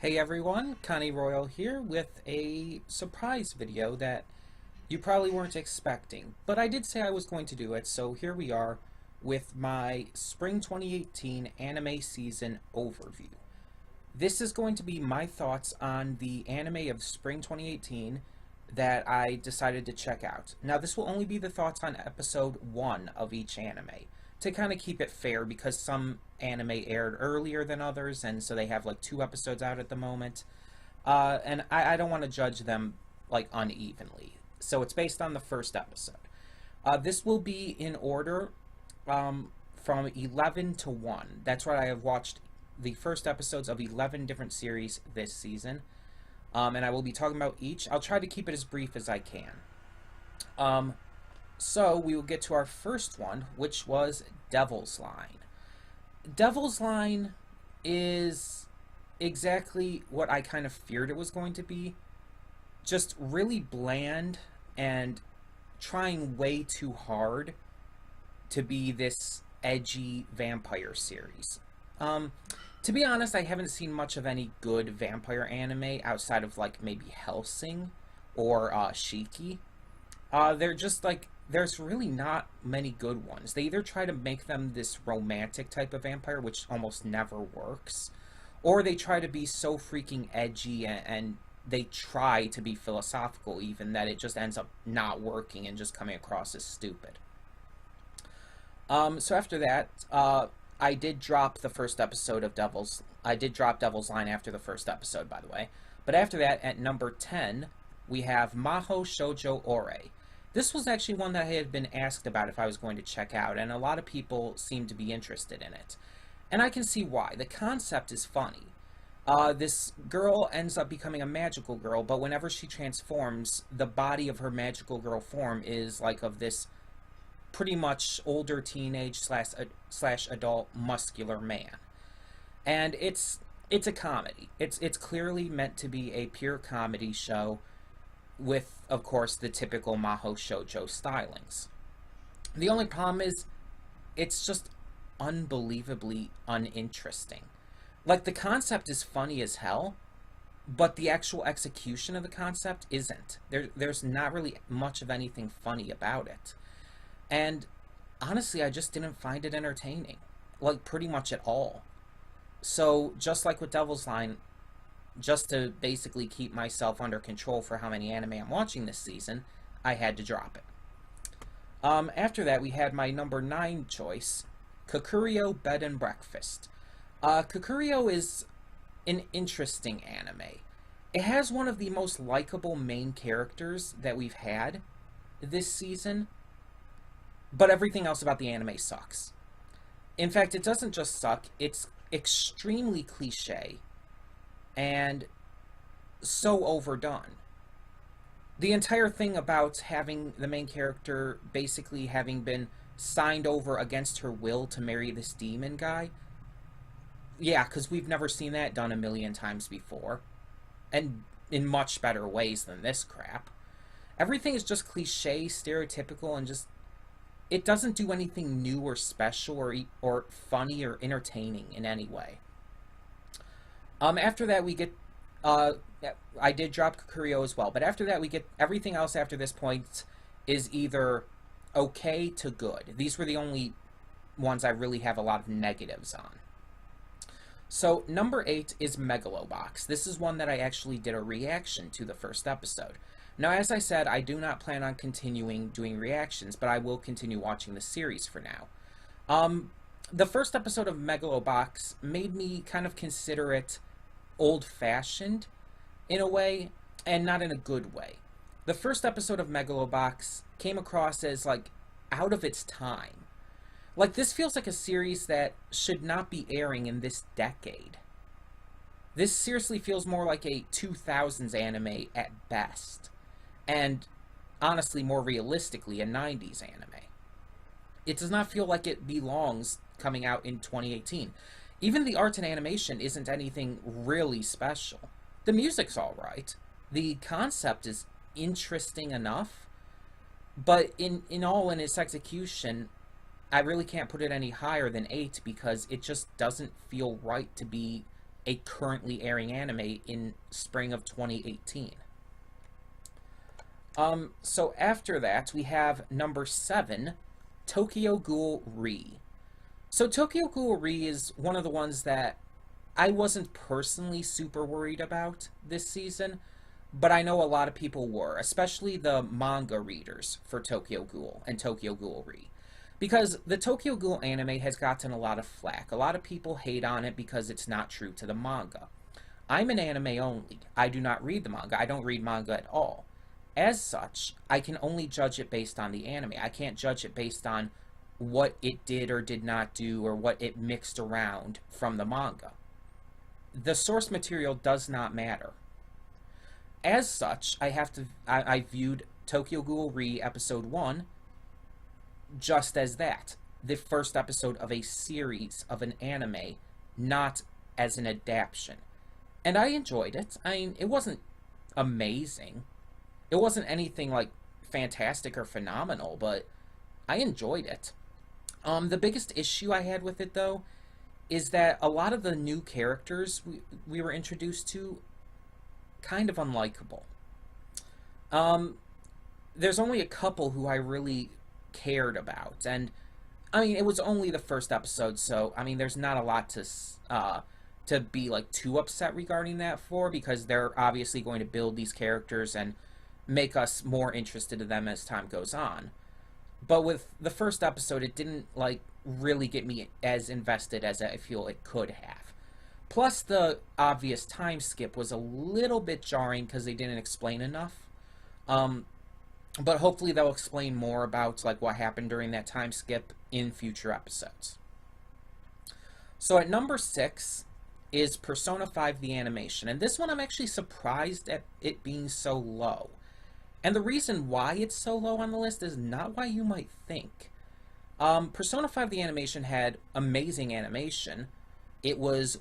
Hey everyone, Connie Royal here with a surprise video that you probably weren't expecting, but I did say I was going to do it, so here we are with my Spring 2018 anime season overview. This is going to be my thoughts on the anime of Spring 2018 that I decided to check out. Now, this will only be the thoughts on episode 1 of each anime, to kind of keep it fair because some anime aired earlier than others, and so they have like 2 episodes out at the moment. And I don't want to judge them like unevenly. So it's based on the first episode. This will be in order from 11 to 1. That's right, I have watched the first episodes of 11 different series this season. And I will be talking about each. I'll try to keep it as brief as I can. So we will get to our first one, which was Devil's Line. Devil's Line is exactly what I kind of feared it was going to be. Just really bland and trying way too hard to be this edgy vampire series. To be honest, I haven't seen much of any good vampire anime outside of like maybe Hellsing or Shiki. They're just like, there's really not many good ones. They either try to make them this romantic type of vampire, which almost never works, or they try to be so freaking edgy and they try to be philosophical even that it just ends up not working and just coming across as stupid. So after that, I did drop the first episode of I did drop Devil's Line after the first episode, by the way. But after that, at number 10, we have Mahou Shoujo Ore. This was actually one that I had been asked about if I was going to check out, and a lot of people seemed to be interested in it. And I can see why. The concept is funny. This girl ends up becoming a magical girl, but whenever she transforms, the body of her magical girl form is like of this pretty much older teenage slash adult muscular man. And it's a comedy. It's clearly meant to be a pure comedy show with, of course, the typical Mahou Shoujo stylings. The only problem is, it's just unbelievably uninteresting. Like, the concept is funny as hell, but the actual execution of the concept isn't. There's not really much of anything funny about it. And honestly, I just didn't find it entertaining. Like, pretty much at all. So, just like with Devil's Line, just to basically keep myself under control for how many anime I'm watching this season, I had to drop it. After that, we had my number 9 choice, Kakegurui Bed and Breakfast. Kakegurui is an interesting anime. It has one of the most likable main characters that we've had this season, but everything else about the anime sucks. In fact, it doesn't just suck, it's extremely cliche and so overdone. The entire thing about having the main character basically having been signed over against her will to marry this demon guy, yeah, because we've never seen that done a million times before, and in much better ways than this crap. Everything is just cliche, stereotypical, and just, it doesn't do anything new or special or funny or entertaining in any way. After that, we get, I did drop Kakegurui as well, but after that, we get everything else after this point is either okay to good. These were the only ones I really have a lot of negatives on. So, number 8 is Megalo Box. This is one that I actually did a reaction to the first episode. Now, as I said, I do not plan on continuing doing reactions, but I will continue watching the series for now. The first episode of Megalo Box made me kind of consider it old-fashioned in a way, and not in a good way. The first episode of Megalo Box came across as, like, out of its time. Like, this feels like a series that should not be airing in this decade. This seriously feels more like a 2000s anime at best, and honestly, more realistically, a 90s anime. It does not feel like it belongs coming out in 2018. Even the art and animation isn't anything really special. The music's alright. The concept is interesting enough, but in its execution, I really can't put it any higher than 8 because it just doesn't feel right to be a currently airing anime in spring of 2018. So after that, we have number 7, Tokyo Ghoul Re. So Tokyo Ghoul Re is one of the ones that I wasn't personally super worried about this season, but I know a lot of people were, especially the manga readers for Tokyo Ghoul and Tokyo Ghoul Re. Because the Tokyo Ghoul anime has gotten a lot of flack. A lot of people hate on it because it's not true to the manga. I'm an anime only. I do not read the manga. I don't read manga at all. As such, I can only judge it based on the anime. I can't judge it based on what it did or did not do or what it mixed around from the manga. The source material does not matter. As such, I viewed Tokyo Ghoul Re episode 1 just as that. The first episode of a series of an anime, not as an adaptation. And I enjoyed it. I mean, it wasn't amazing. It wasn't anything like fantastic or phenomenal, but I enjoyed it. The biggest issue I had with it, though, is that a lot of the new characters we were introduced to kind of unlikable. There's only a couple who I really cared about, and I mean, it was only the first episode, so I mean, there's not a lot to be like too upset regarding that for, because they're obviously going to build these characters and make us more interested in them as time goes on. But with the first episode, it didn't like really get me as invested as I feel it could have. Plus, the obvious time skip was a little bit jarring because they didn't explain enough. But hopefully they'll explain more about like what happened during that time skip in future episodes. So at number 6 is Persona 5 the animation, and this one I'm actually surprised at it being so low. And the reason why it's so low on the list is not why you might think. Persona 5 the animation had amazing animation. It was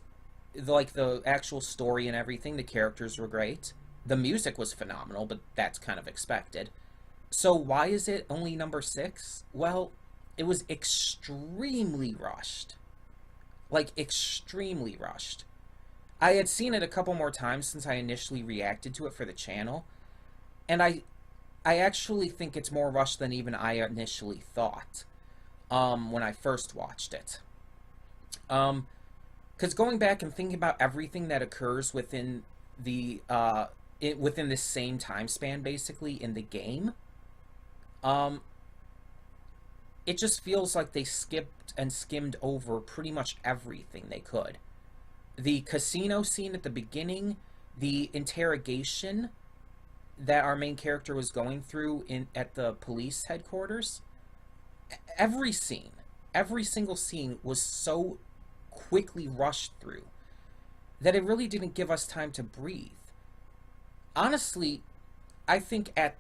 like the actual story and everything, the characters were great. The music was phenomenal, but that's kind of expected. So why is it only number 6? Well, it was extremely rushed. Like, extremely rushed. I had seen it a couple more times since I initially reacted to it for the channel, and I actually think it's more rushed than even I initially thought when I first watched it. Because going back and thinking about everything that occurs within the within the same time span, basically, in the game, it just feels like they skipped and skimmed over pretty much everything they could. The casino scene at the beginning, the interrogation that our main character was going through at the police headquarters, every scene, every single scene was so quickly rushed through that it really didn't give us time to breathe. Honestly, I think at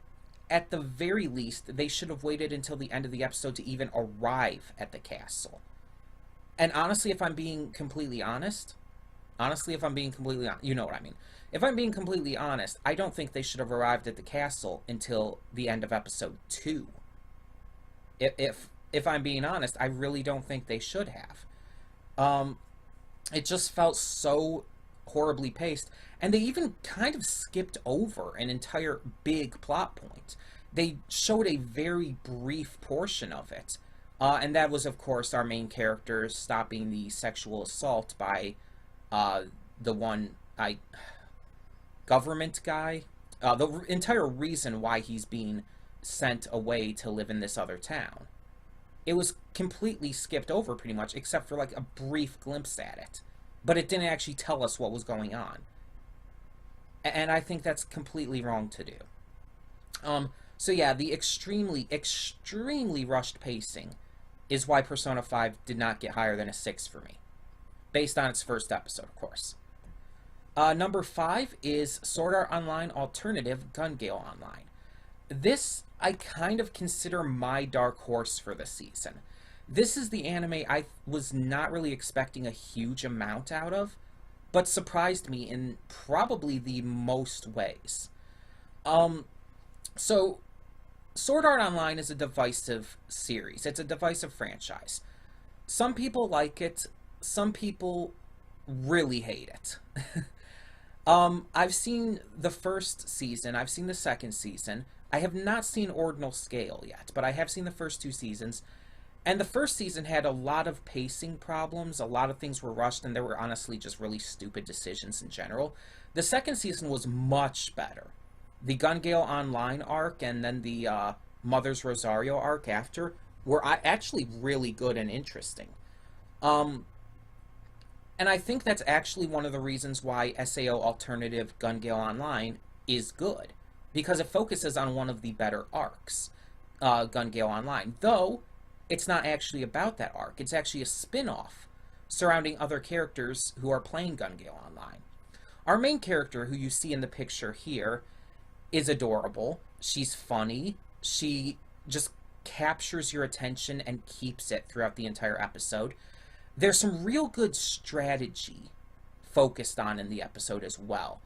the very least, they should have waited until the end of the episode to even arrive at the castle. And honestly, if I'm being completely honest, you know what I mean. If I'm being completely honest, I don't think they should have arrived at the castle until the end of episode 2. If I'm being honest, I really don't think they should have. It just felt so horribly paced, and they even kind of skipped over an entire big plot point. They showed a very brief portion of it, and that was, of course, our main character stopping the sexual assault by the one government guy. The entire reason why he's being sent away to live in this other town. It was completely skipped over pretty much, except for like a brief glimpse at it. But it didn't actually tell us what was going on. And I think that's completely wrong to do. So yeah, the extremely, extremely rushed pacing is why Persona 5 did not get higher than a 6 for me. Based on its first episode, of course. Number 5 is Sword Art Online Alternative Gun Gale Online. This, I kind of consider my dark horse for the season. This is the anime I was not really expecting a huge amount out of, but surprised me in probably the most ways. So, Sword Art Online is a divisive series. It's a divisive franchise. Some people like it, some people really hate it. I've seen the first season, I've seen the second season. I have not seen Ordinal Scale yet, but I have seen the first two seasons. And the first season had a lot of pacing problems, a lot of things were rushed, and there were honestly just really stupid decisions in general. The second season was much better. The Gun Gale Online arc and then the Mother's Rosario arc after were actually really good and interesting. Um, and I think that's actually one of the reasons why SAO Alternative Gun Gale Online is good. Because it focuses on one of the better arcs, Gun Gale Online. Though, it's not actually about that arc. It's actually a spin-off surrounding other characters who are playing Gun Gale Online. Our main character, who you see in the picture here, is adorable. She's funny. She just captures your attention and keeps it throughout the entire episode. There's some real good strategy focused on in the episode as well.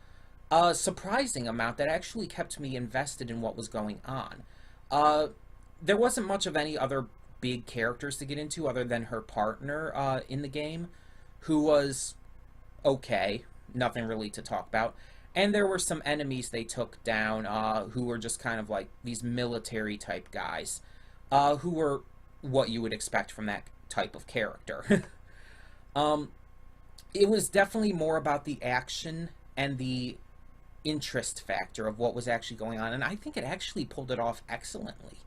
A surprising amount that actually kept me invested in what was going on. There wasn't much of any other big characters to get into other than her partner in the game, who was okay, nothing really to talk about. And there were some enemies they took down who were just kind of like these military type guys, who were what you would expect from that type of character. It was definitely more about the action and the interest factor of what was actually going on, and I think it actually pulled it off excellently.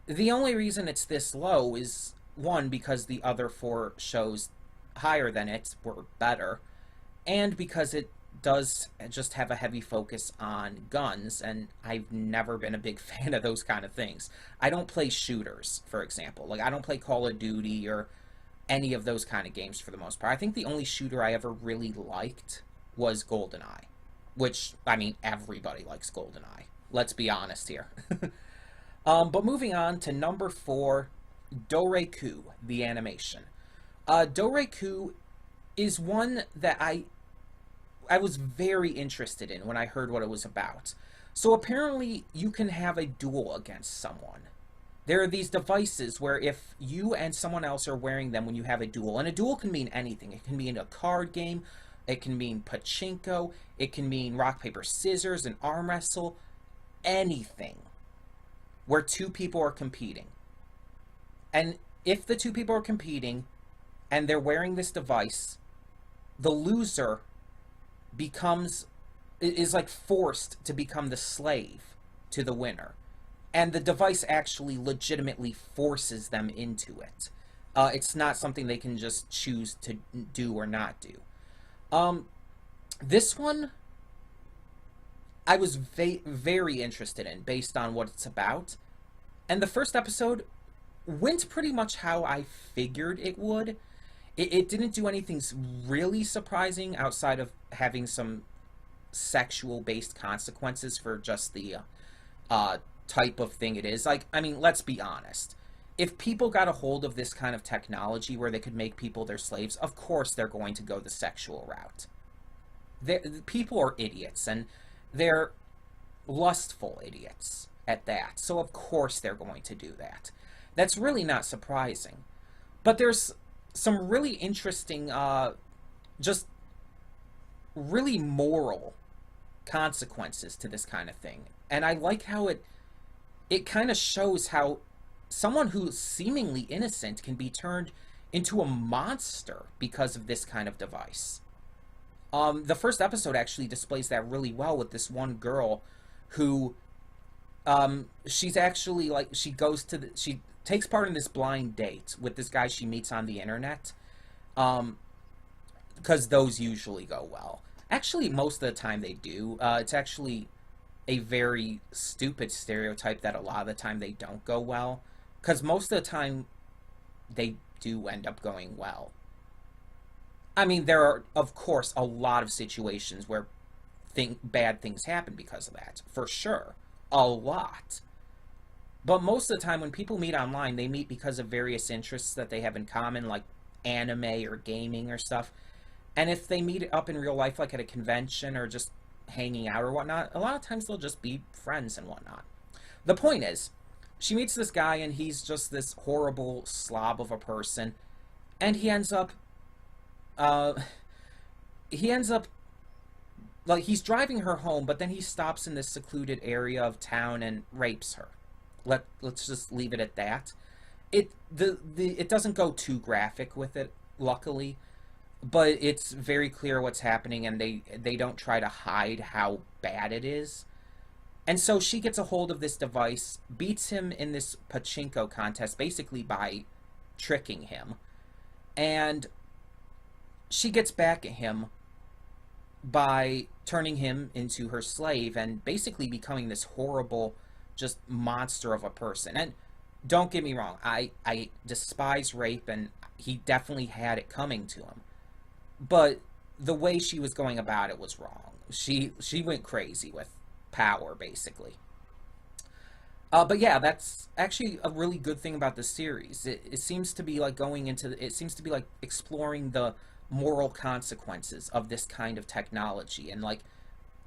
The only reason it's this low is, one, because the other four shows higher than it were better, and because it does just have a heavy focus on guns, and I've never been a big fan of those kind of things. I don't play shooters, for example. Like, I don't play Call of Duty or any of those kind of games for the most part. I think the only shooter I ever really liked was GoldenEye. Which, I mean, everybody likes GoldenEye. Let's be honest here. But moving on to number 4, Coup, the animation. Coup is one that I was very interested in when I heard what it was about. So apparently you can have a duel against someone. There are these devices where if you and someone else are wearing them when you have a duel, and a duel can mean anything. It can mean a card game, it can mean pachinko, it can mean rock, paper, scissors, an arm wrestle, anything where two people are competing. And if the two people are competing and they're wearing this device, the loser is like forced to become the slave to the winner. And the device actually legitimately forces them into it. It's not something they can just choose to do or not do. This one, I was very interested in based on what it's about. And the first episode went pretty much how I figured it would. It didn't do anything really surprising outside of having some sexual-based consequences for just the type of thing it is. Like, I mean, let's be honest. If people got a hold of this kind of technology where they could make people their slaves, of course they're going to go the sexual route. People are idiots, and they're lustful idiots at that. So of course they're going to do that. That's really not surprising. But there's some really interesting, just really moral consequences to this kind of thing. And I like how it kind of shows how someone who's seemingly innocent can be turned into a monster because of this kind of device. The first episode actually displays that really well with this one girl who, she's actually like, she takes part in this blind date with this guy she meets on the internet, because those usually go well. Actually, most of the time they do. It's actually a very stupid stereotype that a lot of the time they don't go well, because most of the time they do end up going well. I mean, there are, of course, a lot of situations where bad things happen because of that, for sure. A lot. But most of the time when people meet online, they meet because of various interests that they have in common, like anime or gaming or stuff. And if they meet up in real life, like at a convention or just hanging out or whatnot, a lot of times they'll just be friends and whatnot. The point is, she meets this guy and he's just this horrible slob of a person, and he ends up he ends up, like, he's driving her home, but then he stops in this secluded area of town and rapes her. Let's just leave it at that. It doesn't go too graphic with it, luckily, but it's very clear what's happening, and they don't try to hide how bad it is. And so she gets a hold of this device, beats him in this pachinko contest, basically by tricking him, and she gets back at him by turning him into her slave and basically becoming this horrible, just monster of a person. And don't get me wrong, I despise rape, and he definitely had it coming to him. But the way she was going about it was wrong. She went crazy with power, basically. But yeah, that's actually a really good thing about the series. It seems to be like it seems to be like exploring the moral consequences of this kind of technology, and like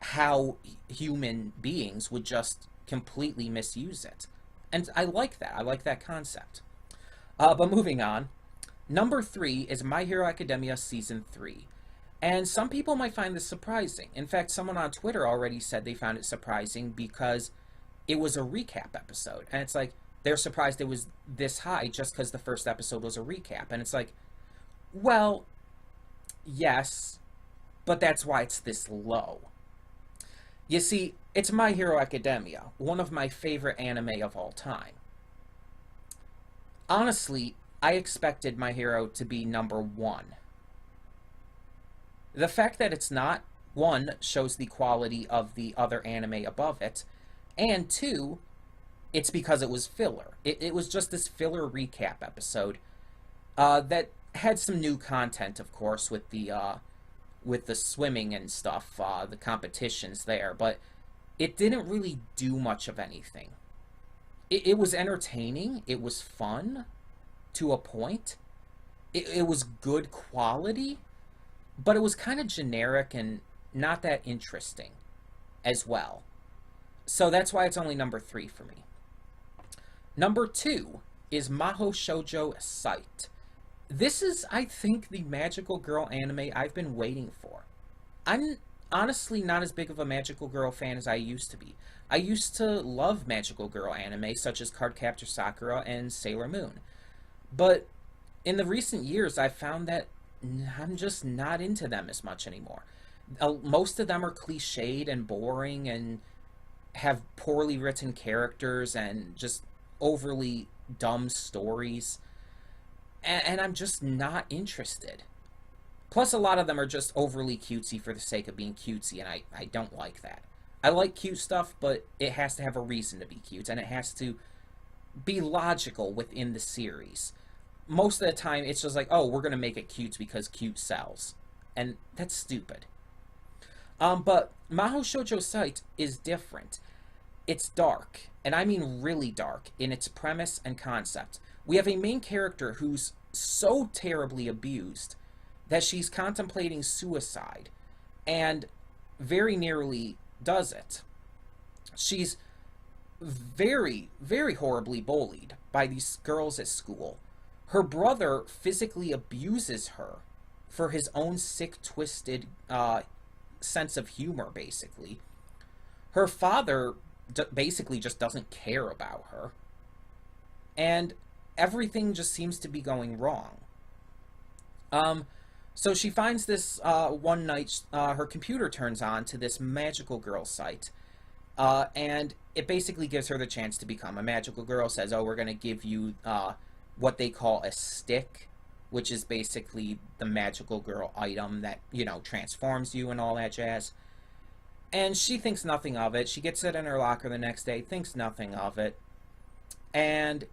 how human beings would just completely misuse it. And I like that. I like that concept. But moving on, number 3 is My Hero Academia Season 3. And some people might find this surprising. In fact, someone on Twitter already said they found it surprising because it was a recap episode. And it's like, they're surprised it was this high just because the first episode was a recap. And it's like, well, yes, but that's why it's this low. You see, it's My Hero Academia, one of my favorite anime of all time. Honestly, I expected My Hero to be number 1. The fact that it's not, 1, shows the quality of the other anime above it, and 2, it's because it was filler. It was just this filler recap episode that had some new content, of course, with the swimming and stuff, the competitions there, but it didn't really do much of anything. It was entertaining, it was fun, to a point. It was good quality, but it was kind of generic and not that interesting as well. So that's why it's only number 3 for me. Number 2 is Mahou Shoujo Sight. This is, I think, the magical girl anime I've been waiting for. I'm honestly not as big of a magical girl fan as I used to be. I used to love magical girl anime such as Cardcaptor Sakura and Sailor Moon. But in the recent years, I've found that I'm just not into them as much anymore. Most of them are cliched and boring and have poorly written characters and just overly dumb stories. And I'm just not interested. Plus, a lot of them are just overly cutesy for the sake of being cutesy, and I don't like that. I like cute stuff, but it has to have a reason to be cute, and it has to be logical within the series. Most of the time, it's just like, oh, we're going to make it cute because cute sells. And that's stupid. But Mahou Shoujo Sight is different. It's dark, and I mean really dark, in its premise and concept. We have a main character who's so terribly abused that she's contemplating suicide, and very nearly does it. She's very, very horribly bullied by these girls at school. Her brother physically abuses her for his own sick, twisted sense of humor, basically. Her father basically just doesn't care about her. And everything just seems to be going wrong. So she finds this one night, her computer turns on to this magical girl site. And it basically gives her the chance to become a magical girl. Says, oh, we're going to give you what they call a stick, which is basically the magical girl item that, you know, transforms you and all that jazz. And she thinks nothing of it. She gets it in her locker the next day, thinks nothing of it. And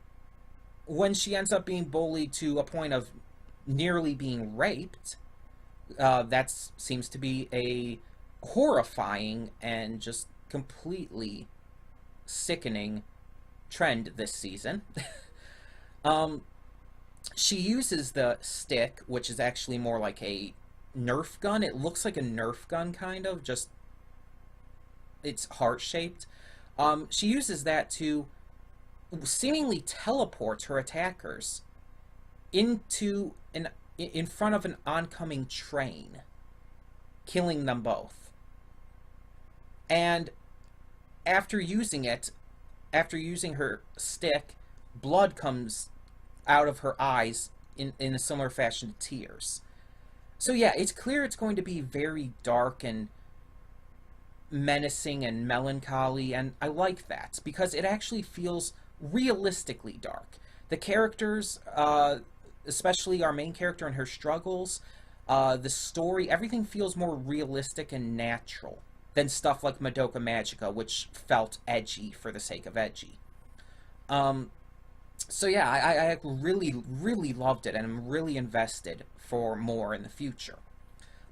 when she ends up being bullied to a point of nearly being raped, that seems to be a horrifying and just completely sickening trend this season. She uses the stick, which is actually more like a Nerf gun. It looks like a Nerf gun, kind of, just it's heart-shaped. She uses that to seemingly teleport her attackers in front of an oncoming train. killing them both. And after using her stick, blood comes out of her eyes in a similar fashion to tears. So yeah, it's clear it's going to be very dark and menacing and melancholy, and I like that because it actually feels realistically dark. The characters, especially our main character and her struggles, the story, everything feels more realistic and natural than stuff like Madoka Magica, which felt edgy for the sake of edgy. So yeah, I really, really loved it, and I'm really invested for more in the future.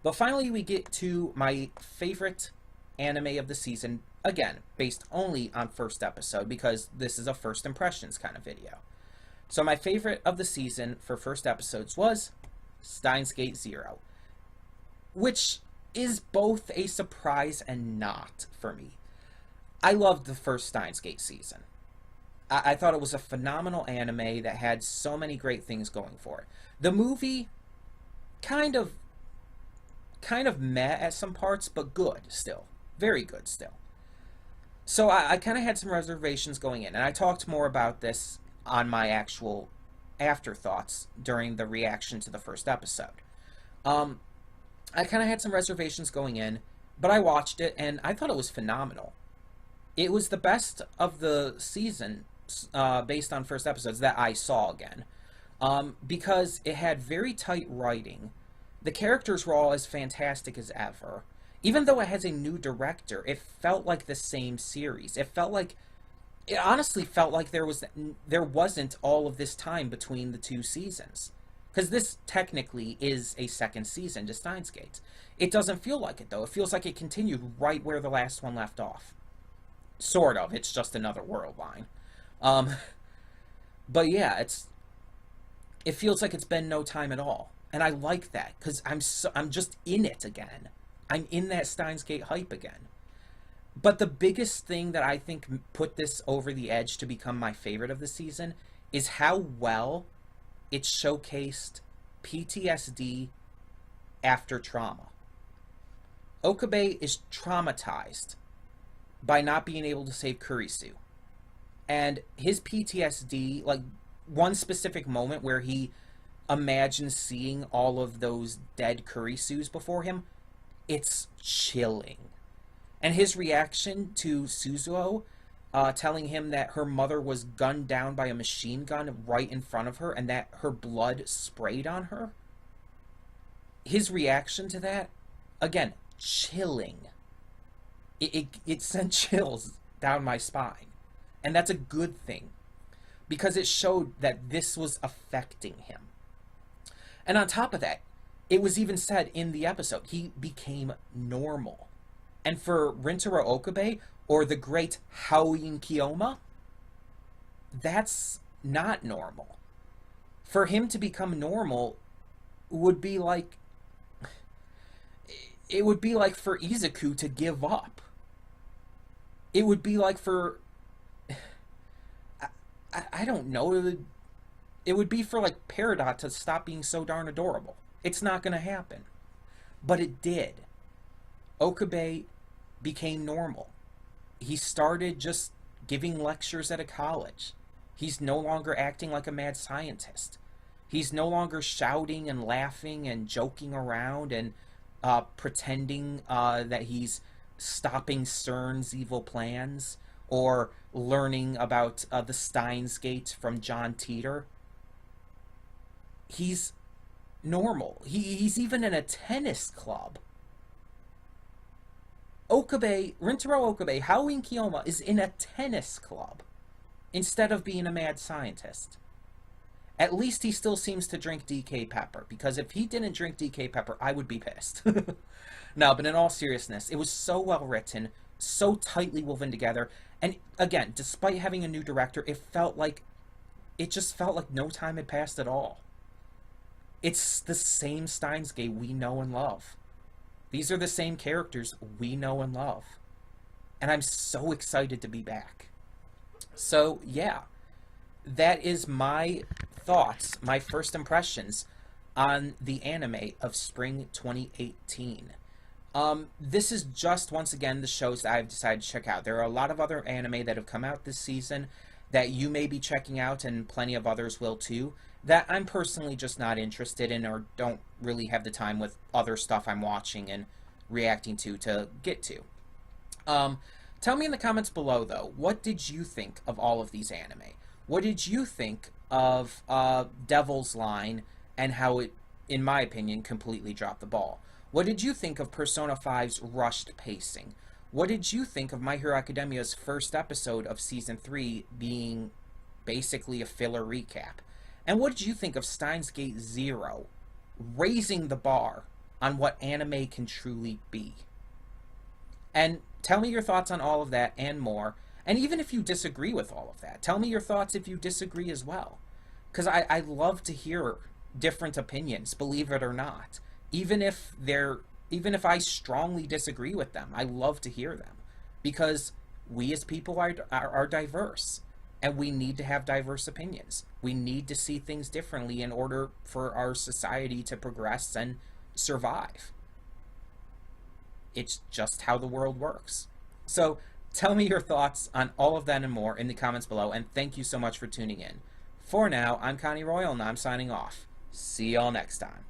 But finally, we get to my favorite anime of the season, again, based only on first episode, because this is a first impressions kind of video. So my favorite of the season for first episodes was Steins Gate Zero, which is both a surprise and not for me. I loved the first Steins Gate season. I thought it was a phenomenal anime that had so many great things going for it. The movie, kind of meh at some parts, but good still. Very good still. So I kind of had some reservations going in, and I talked more about this on my actual afterthoughts during the reaction to the first episode. I kind of had some reservations going in, but I watched it, and I thought it was phenomenal. It was the best of the season, based on first episodes, that I saw again. Because it had very tight writing. The characters were all as fantastic as ever. Even though it has a new director, it felt like the same series. It honestly felt like there wasn't all of this time between the two seasons. Because this technically is a second season to Steins Gate. It doesn't feel like it, though. It feels like it continued right where the last one left off. Sort of. It's just another world line. But yeah, it feels like it's been no time at all. And I like that, because I'm just in it again. I'm in that Steins Gate hype again. But the biggest thing that I think put this over the edge to become my favorite of the season is how well it showcased PTSD after trauma. Okabe is traumatized by not being able to save Kurisu. And his PTSD, like one specific moment where he imagines seeing all of those dead Kurisus before him, it's chilling. And his reaction to Suzuo telling him that her mother was gunned down by a machine gun right in front of her and that her blood sprayed on her. His reaction to that, again, chilling. It sent chills down my spine. And that's a good thing, because it showed that this was affecting him. And on top of that, it was even said in the episode, he became normal. And for Rintaro Okabe, or the great Houin Kiyoma, that's not normal. For him to become normal would be like... It would be like for Izuku to give up. It would be like for... I don't know. It would be for, like, Peridot to stop being so darn adorable. It's not going to happen. But it did. Okabe became normal. He started just giving lectures at a college. He's no longer acting like a mad scientist. He's no longer shouting and laughing and joking around and pretending that he's stopping CERN's evil plans or learning about the Steins Gate from John Teeter. He's normal. He's even in a tennis club. Rintaro Okabe, Houin Kiyoma, is in a tennis club instead of being a mad scientist. At least he still seems to drink DK Pepper, because if he didn't drink DK Pepper, I would be pissed. No, but in all seriousness, it was so well written, so tightly woven together, and again, despite having a new director, it just felt like no time had passed at all. It's the same Steins Gate we know and love. These are the same characters we know and love. And I'm so excited to be back. So, yeah. That is my thoughts, my first impressions on the anime of spring 2018. This is just, once again, the shows that I've decided to check out. There are a lot of other anime that have come out this season that you may be checking out, and plenty of others will too, that I'm personally just not interested in or don't really have the time with other stuff I'm watching and reacting to get to. Tell me in the comments below, though, what did you think of all of these anime? What did you think of Devil's Line and how it, in my opinion, completely dropped the ball? What did you think of Persona 5's rushed pacing? What did you think of My Hero Academia's first episode of Season 3 being basically a filler recap? And what did you think of Steins Gate Zero raising the bar on what anime can truly be? And tell me your thoughts on all of that and more. And even if you disagree with all of that, tell me your thoughts if you disagree as well. Because I love to hear different opinions, believe it or not. Even if I strongly disagree with them, I love to hear them. Because we as people are diverse. And we need to have diverse opinions. We need to see things differently in order for our society to progress and survive. It's just how the world works. So tell me your thoughts on all of that and more in the comments below, and thank you so much for tuning in. For now, I'm Connie Royal, and I'm signing off. See y'all next time.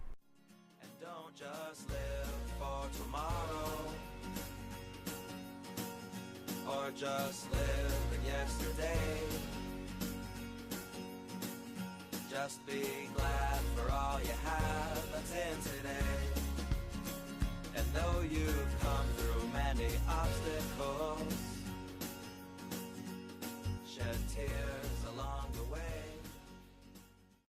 And don't just live for tomorrow, or just live in yesterday. Just be glad for all you have that's in today. And though you've come through many obstacles, shed tears